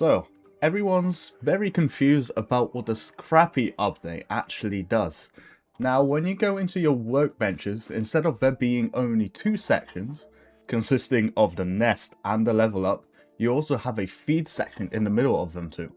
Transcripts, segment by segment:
So, everyone's very confused about what the Scrappy update actually does. Now, when you go into your workbenches, instead of there being only two sections, consisting of the nest and the level up, you also have a feed section in the middle of them too.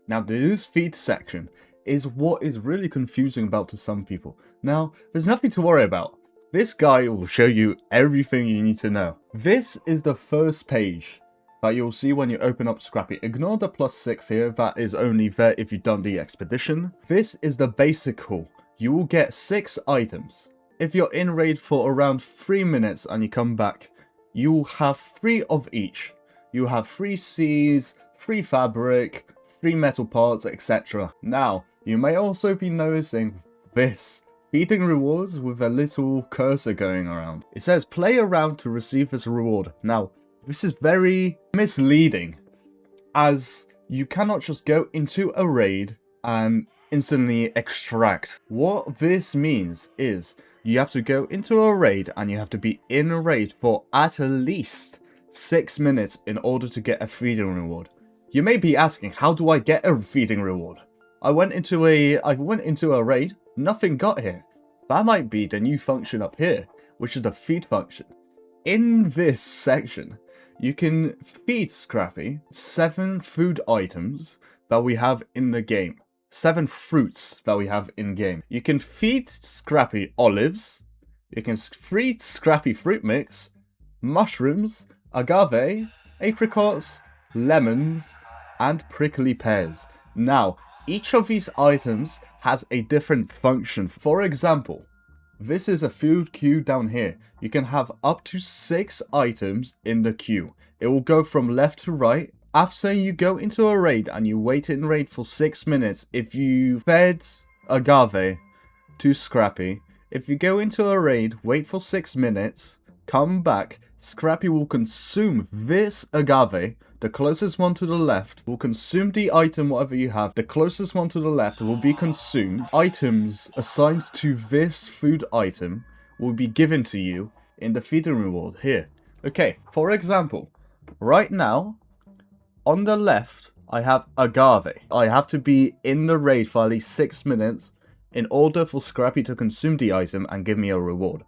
Now, this feed section is what is really confusing about to some people. Now, there's nothing to worry about. This guy will show you everything you need to know. This is the first page that you'll see when you open up Scrappy. Ignore the +6 here, that is only there if you've done the expedition. This is the basic haul. You will get 6 items. If you're in raid for around 3 minutes and you come back, you will have 3 of each. You have 3 Cs, 3 fabric, 3 metal parts, etc. Now, you may also be noticing this. Feeding rewards with a little cursor going around. It says play around to receive this reward. Now, this is very misleading, as you cannot just go into a raid and instantly extract. What this means is you have to go into a raid and you have to be in a raid for at least 6 minutes in order to get a feeding reward. You may be asking, how do I get a feeding reward? I went into a raid, nothing got here. That might be the new function up here, which is the feed function. In this section, you can feed Scrappy 7 food items that we have in the game. 7 fruits that we have in game. You can feed Scrappy olives. You can feed Scrappy fruit mix, mushrooms, agave, apricots, lemons, and prickly pears. Now, each of these items has a different function. For example, this is a food queue down here. You can have up to 6 items in the queue. It will go from left to right. After you go into a raid and you wait in raid for 6 minutes, if you fed agave to Scrappy, if you go into a raid, wait for 6 minutes, come back, Scrappy will consume this agave. The closest one to the left will consume the item, whatever you have. The closest one to the left will be consumed. Items assigned to this food item will be given to you in the feeding reward here. Okay, for example, right now, on the left, I have agave. I have to be in the raid for at least 6 minutes in order for Scrappy to consume the item and give me a reward.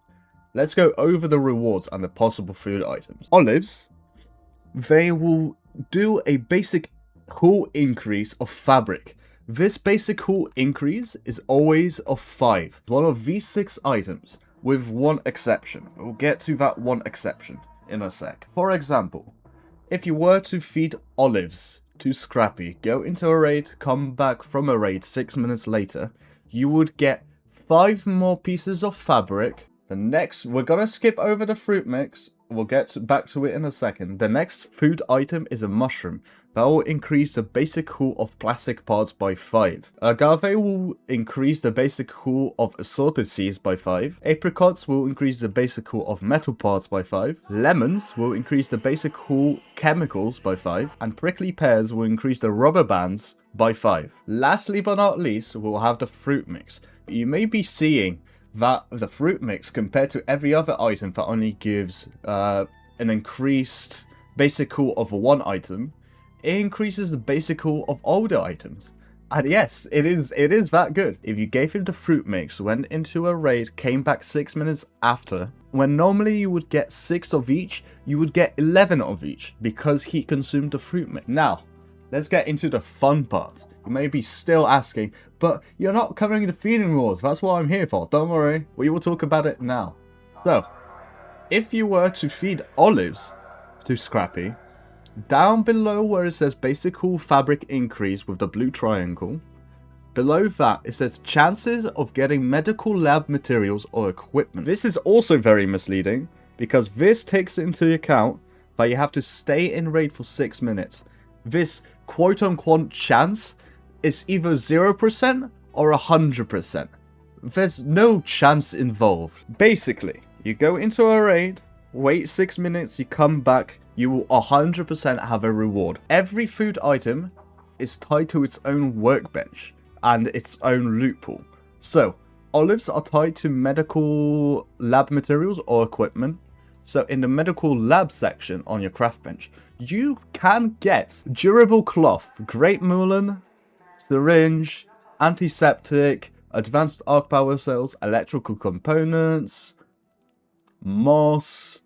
Let's go over the rewards and the possible food items. Olives, they will do a basic haul increase of fabric. This basic haul increase is always of 5. One of these 6 items, with one exception. We'll get to that one exception in a sec. For example, if you were to feed olives to Scrappy, go into a raid, come back from a raid 6 minutes later, you would get 5 more pieces of fabric. The next, we're gonna skip over the fruit mix. We'll get back to it in a second. The next food item is a mushroom. That will increase the basic haul of plastic parts by 5. Agave will increase the basic haul of assorted seeds by 5. Apricots will increase the basic haul of metal parts by 5. Lemons will increase the basic haul chemicals by 5. And prickly pears will increase the rubber bands by 5. Lastly but not least, we'll have the fruit mix. You may be seeing that the fruit mix, compared to every other item that only gives an increased basic haul of 1 item, it increases the basic haul of older items. And yes, it is that good. If you gave him the fruit mix, went into a raid, came back 6 minutes after, when normally you would get 6 of each, you would get 11 of each, because he consumed the fruit mix. Now, let's get into the fun part. You may be still asking, but you're not covering the feeding rewards. That's what I'm here for. Don't worry. We will talk about it now. So, if you were to feed olives to Scrappy, down below where it says basic haul fabric increase with the blue triangle, below that it says chances of getting medical lab materials or equipment. This is also very misleading, because this takes into account that you have to stay in raid for 6 minutes. This quote-unquote chance is either 0% or 100%. There's no chance involved. Basically, you go into a raid, wait 6 minutes, you come back, you will 100% have a reward. Every food item is tied to its own workbench and its own loot pool. So, olives are tied to medical lab materials or equipment. So in the medical lab section on your craft bench, you can get durable cloth, great mullen, syringe, antiseptic, advanced arc power cells, electrical components, moss.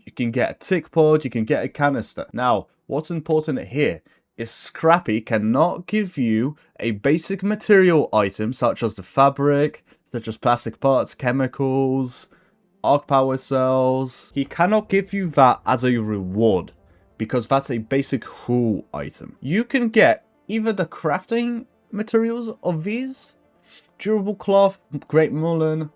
You can get a tick pod, you can get a canister. Now, what's important here is Scrappy cannot give you a basic material item such as the fabric, such as plastic parts, chemicals, arc power cells. He cannot give you that as a reward because that's a basic haul item. You can get either the crafting materials of these, durable cloth, great mullen,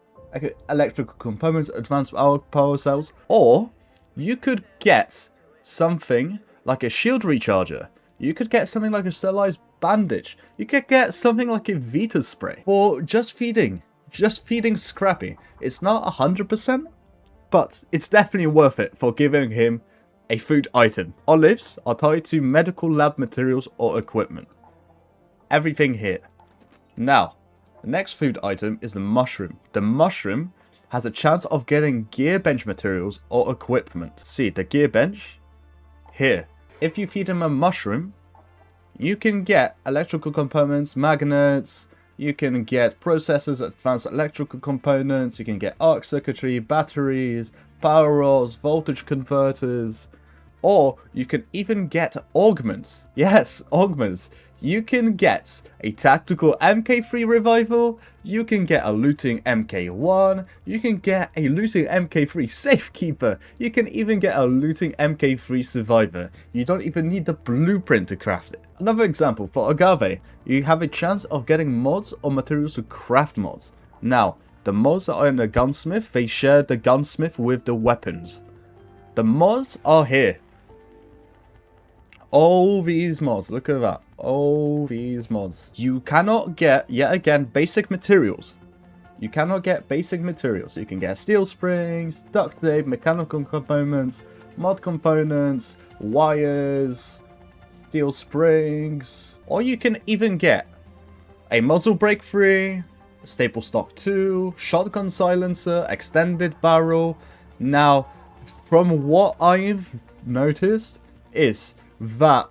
electrical components, advanced arc power cells, or you could get something like a shield recharger. You could get something like a sterilized bandage. You could get something like a Vita spray. Or just feeding Scrappy. It's not 100%, but it's definitely worth it for giving him a food item. Olives are tied to medical lab materials or equipment. Everything here. Now, the next food item is the mushroom. The mushroom has a chance of getting gear bench materials or equipment. See, the gear bench here. If you feed him a mushroom, you can get electrical components, magnets, you can get processors, advanced electrical components, you can get arc circuitry, batteries, power rods, voltage converters, or you can even get augments. Yes, augments. You can get a tactical MK3 revival, you can get a looting MK1, you can get a looting MK3 safekeeper, you can even get a looting MK3 survivor. You don't even need the blueprint to craft it. Another example, for Agave, you have a chance of getting mods or materials to craft mods. Now, the mods that are in the gunsmith, they share the gunsmith with the weapons. The mods are here. All these mods, look at that. All these mods. You cannot get, yet again, basic materials. You cannot get basic materials. You can get steel springs, duct tape, mechanical components, mod components, wires, steel springs. Or you can even get a muzzle brake free, a staple stock 2, shotgun silencer, extended barrel. Now, from what I've noticed is that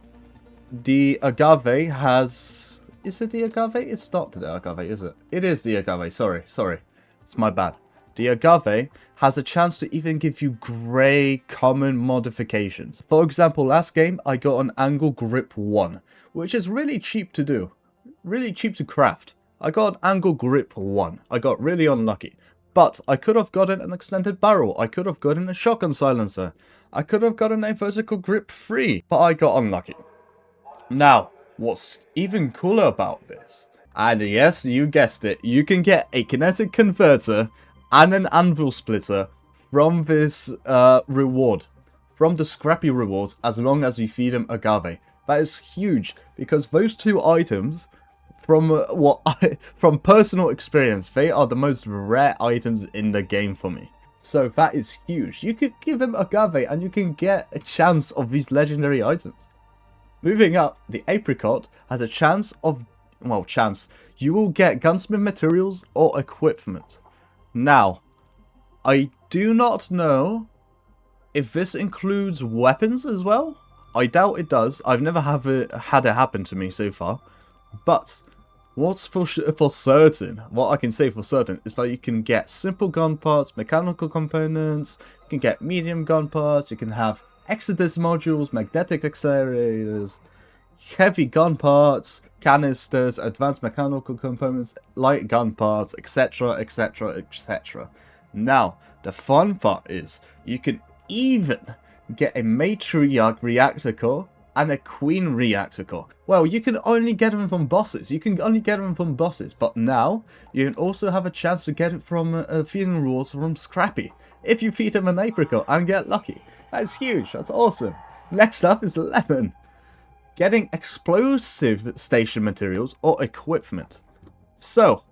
the Agave has... Is it the Agave? It's not the Agave, is it? It is the Agave, sorry. It's my bad. The Agave has a chance to even give you grey common modifications. For example, last game I got an angle grip 1, which is really cheap to do. Really cheap to craft. I got an angle grip 1. I got really unlucky. But I could have gotten an extended barrel. I could have gotten a shotgun silencer. I could have gotten a vertical grip 3. But I got unlucky. Now, what's even cooler about this, and yes, you guessed it, you can get a kinetic converter and an anvil splitter from this reward. From the Scrappy rewards, as long as you feed him Agave. That is huge, because those two items, from personal experience, they are the most rare items in the game for me. So that is huge. You could give him Agave and you can get a chance of these legendary items. Moving up, the apricot has a chance of, you will get gunsmith materials or equipment. Now, I do not know if this includes weapons as well. I doubt it does. I've never had it happen to me so far. But what's for certain, what I can say for certain, is that you can get simple gun parts, mechanical components, you can get medium gun parts, you can have Exodus modules, magnetic accelerators, heavy gun parts, canisters, advanced mechanical components, light gun parts, etc, etc, etc. Now, the fun part is, you can even get a matriarch reactor core and a queen reactor core. Well, you can only get them from bosses. But now, you can also have a chance to get it from feeding rules from Scrappy. If you feed him an apricot and get lucky. That's huge. That's awesome. Next up is Lemon. Getting explosive station materials or equipment. So,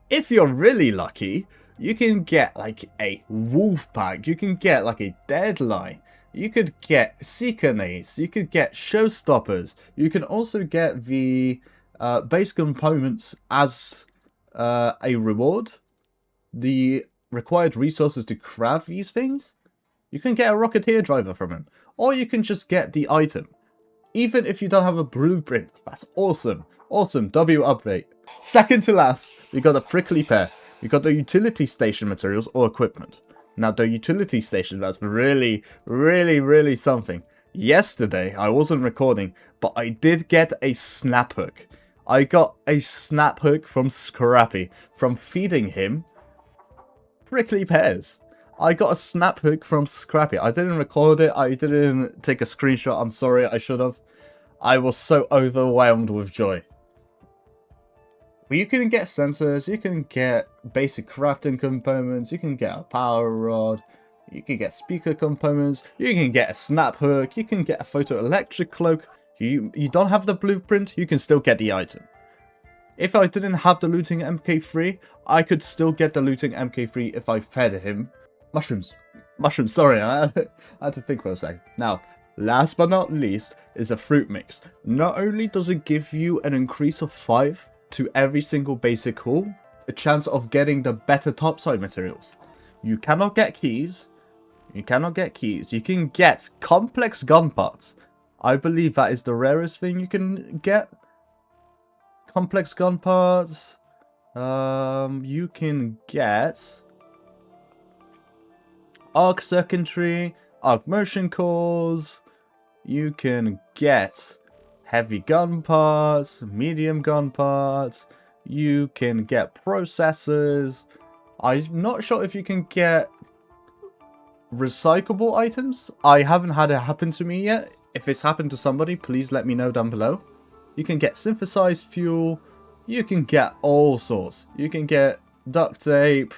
if you're really lucky, you can get like a wolf pack. You can get like a deadline. You could get seeker nades. You could get showstoppers. You can also get the base components as a reward. The required resources to craft these things You can get a Rocketeer driver from him. Or you can just get the item. Even if you don't have a blueprint. That's awesome. Awesome. W update. Second to last, we got a prickly pear. We got the utility station materials or equipment. Now the utility station, that's really, really something. Yesterday, I wasn't recording, but I did get a snap hook. I got a snap hook from Scrappy from feeding him prickly pears. I got a snap hook from Scrappy. I didn't record it. I didn't take a screenshot. I'm sorry. I should have. I was so overwhelmed with joy. But you can get sensors. You can get basic crafting components. You can get a power rod. You can get speaker components. You can get a snap hook. You can get a photoelectric cloak. You don't have the blueprint. You can still get the item. If I didn't have the looting MK3, I could still get the looting MK3 if I fed him. Mushrooms. Mushrooms, sorry, I had to think for a second. Now, last but not least is a fruit mix. Not only does it give you an increase of 5 to every single basic haul, a chance of getting the better topside materials. You cannot get keys. You cannot get keys. You can get complex gun parts. I believe that is the rarest thing you can get. Complex gun parts. You can get arc circuitry, arc motion cores. You can get heavy gun parts, medium gun parts. You can get processors. I'm not sure if you can get recyclable items. I haven't had it happen to me yet. If it's happened to somebody, please let me know down below. You can get synthesized fuel. You can get all sorts. You can get duct tape.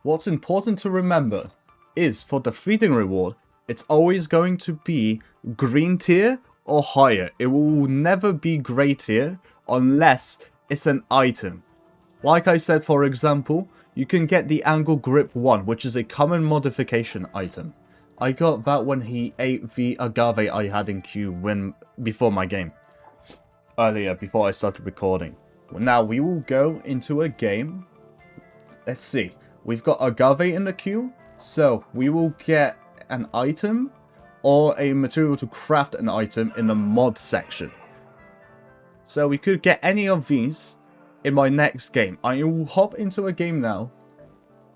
What's important to remember is for the feeding reward, it's always going to be green tier or higher. It will never be grey tier unless it's an item. Like I said, for example, you can get the angle grip 1, which is a common modification item. I got that when he ate the agave I had in queue before my game. Earlier, before I started recording. Now, we will go into a game. Let's see. We've got agave in the queue. So, we will get an item or a material to craft an item in the mod section. So, we could get any of these in my next game. I will hop into a game now.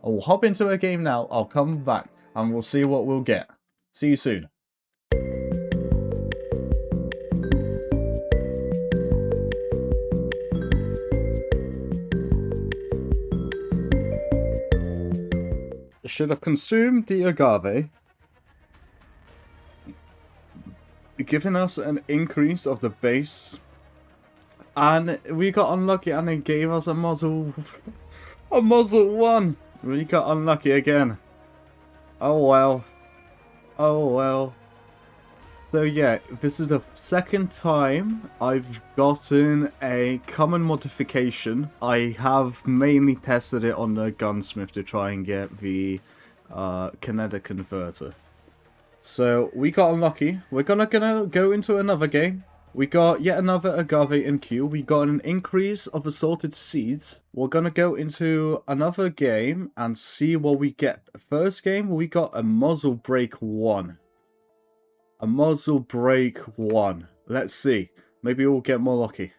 I'll come back and we'll see what we'll get. See you soon. Should have consumed the agave, giving us an increase of the base, and we got unlucky and it gave us a muzzle 1. We got unlucky again. Oh well. So yeah, this is the second time I've gotten a common modification. I have mainly tested it on the gunsmith to try and get the kinetic converter. So we got unlucky. We're gonna go into another game. We got yet another agave in queue. We got an increase of assorted seeds. We're gonna go into another game and see what we get. First game, we got a muzzle break 1. A muzzle break 1. Let's see. Maybe we'll get more lucky.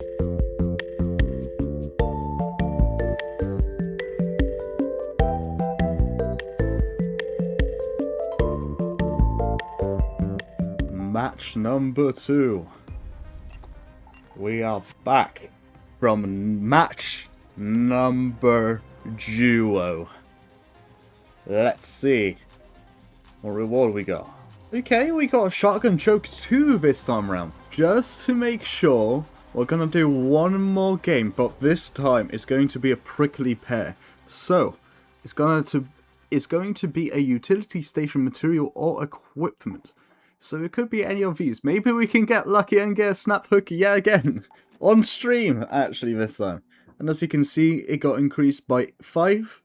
Match number 2. We are back from match number duo. Let's see what reward we got. Okay, we got a shotgun choke 2 this time around. Just to make sure, we're gonna do one more game, but this time it's going to be a prickly pear. So, it's going to be a utility station material or equipment. So it could be any of these. Maybe we can get lucky and get a snap hook yet again. On stream, actually, this time. And as you can see, it got increased by 5.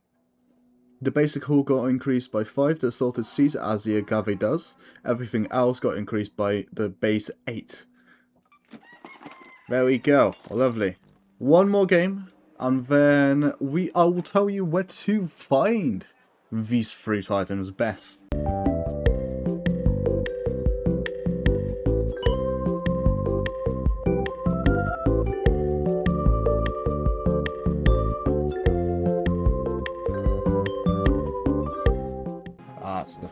The basic hull got increased by 5, the assorted seeds, as the agave does. Everything else got increased by the base 8. There we go. Lovely. One more game, and then I will tell you where to find these fruit items best.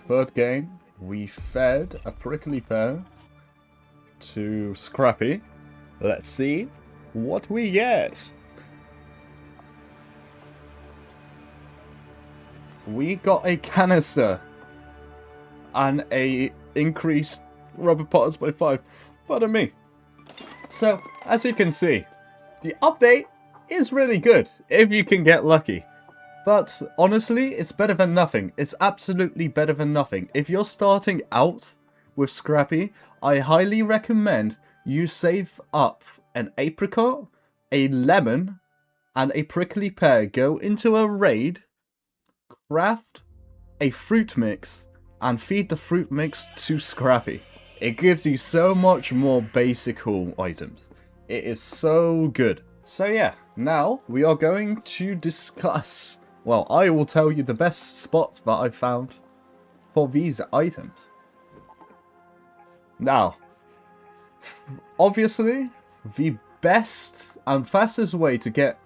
third game, we fed a prickly pear to Scrappy. Let's see what we get. We got a canister and a increased rubber parts by 5. Pardon me. So, as you can see, the update is really good if you can get lucky. But honestly, it's better than nothing. It's absolutely better than nothing. If you're starting out with Scrappy, I highly recommend you save up an apricot, a lemon, and a prickly pear. Go into a raid, craft a fruit mix, and feed the fruit mix to Scrappy. It gives you so much more basic haul items. It is so good. So yeah, now we are going to discuss... Well, I will tell you the best spots that I've found for these items. Now, obviously, the best and fastest way to get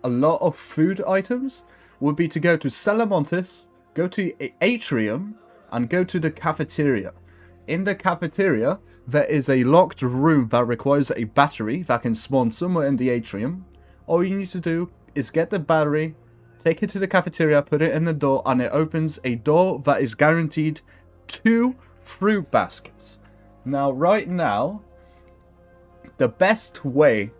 a lot of food items would be to go to Salamontis, go to Atrium, and go to the cafeteria. In the cafeteria, there is a locked room that requires a battery that can spawn somewhere in the atrium. All you need to do is get the battery, take it to the cafeteria, put it in the door, and it opens a door that is guaranteed 2 fruit baskets. Now, right now, the best way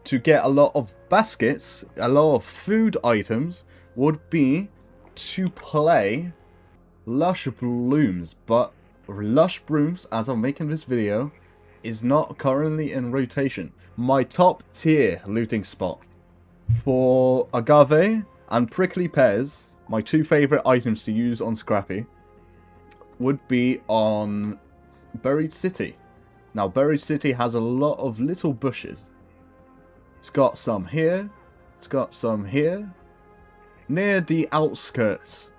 to get a lot of baskets, a lot of food items, would be to play Lush Blooms. But Lush Blooms, as I'm making this video, is not currently in rotation. My top tier looting spot for agave and prickly pears, my 2 favorite items to use on Scrappy, would be on Buried City. Now, Buried City has a lot of little bushes. It's got some here. It's got some here. Near the outskirts.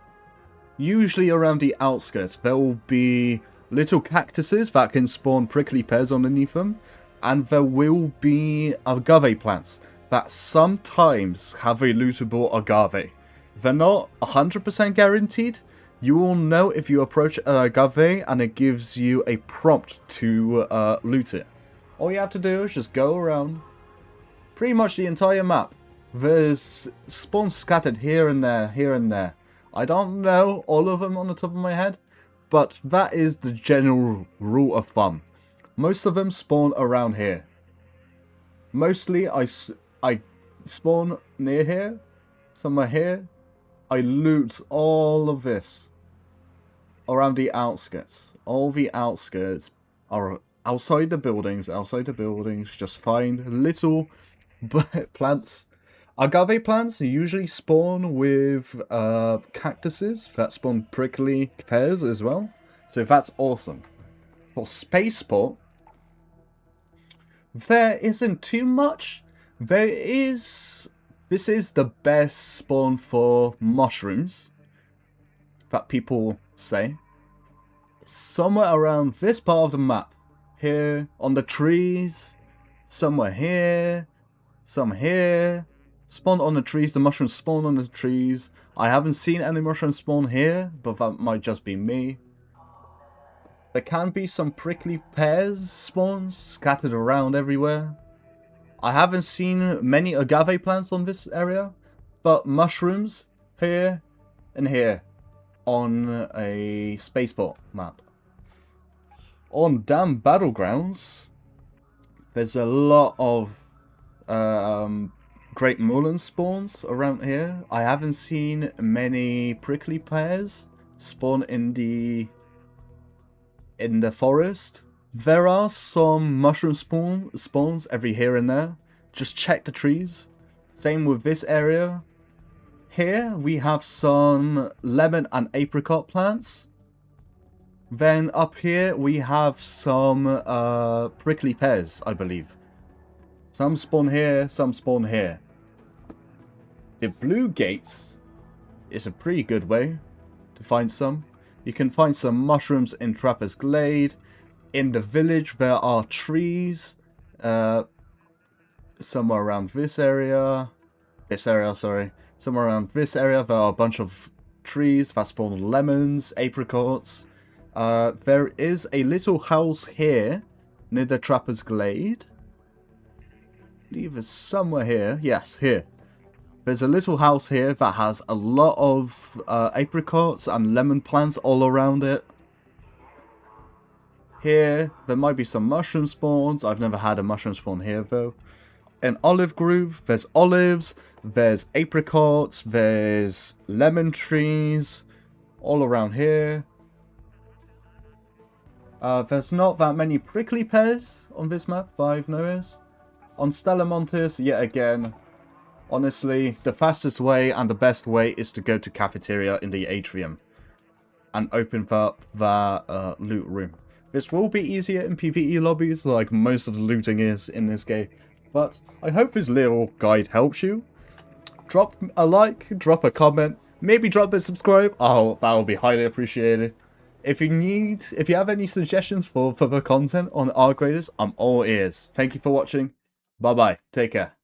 Usually around the outskirts, there will be little cactuses that can spawn prickly pears underneath them. And there will be agave plants that sometimes have a lootable agave. They're not 100% guaranteed. You will know if you approach an agave and it gives you a prompt to loot it. All you have to do is just go around pretty much the entire map. There's spawns scattered here and there, here and there. I don't know all of them on the top of my head, but that is the general rule of thumb. Most of them spawn around here. Mostly I spawn near here, somewhere here. I loot all of this around the outskirts. All the outskirts are outside the buildings. Just find little plants. Agave plants usually spawn with cactuses that spawn prickly pears as well. So that's awesome. For Spaceport, there isn't too much. This is the best spawn for mushrooms that people say. Somewhere around this part of the map. Here, on the trees, somewhere here, some here. Spawn on the trees, the mushrooms spawn on the trees. I haven't seen any mushrooms spawn here, but that might just be me. There can be some prickly pears spawns scattered around everywhere. I haven't seen many agave plants on this area, but mushrooms here and here on a spaceport map. On Dam Battlegrounds, there's a lot of Great Mullen spawns around here. I haven't seen many prickly pears spawn in the forest. There are some mushroom spawns every here and there. Just check the trees. Same with this area. Here we have some lemon and apricot plants. Then up here we have some prickly pears, I believe. Some spawn here, some spawn here. The blue gates is a pretty good way to find some. You can find some mushrooms in Trapper's Glade. In the village there are trees. Somewhere around this area. Somewhere around this area there are a bunch of trees that spawn lemons, apricots. There is a little house here near the Trapper's Glade. I believe it's somewhere here. Yes, here. There's a little house here that has a lot of apricots and lemon plants all around it. Here, there might be some mushroom spawns. I've never had a mushroom spawn here, though. An olive grove, there's olives, there's apricots, there's lemon trees, all around here. There's not that many prickly pears on this map, that I've noticed. On Stella Montis, yet again, honestly, the fastest way and the best way is to go to cafeteria in the atrium and open up that loot room. This will be easier in PvE lobbies, like most of the looting is in this game. But I hope this little guide helps you. Drop a like, drop a comment, maybe drop a subscribe. Oh, that will be highly appreciated. If you have any suggestions for further content on R graders, I'm all ears. Thank you for watching. Bye bye. Take care.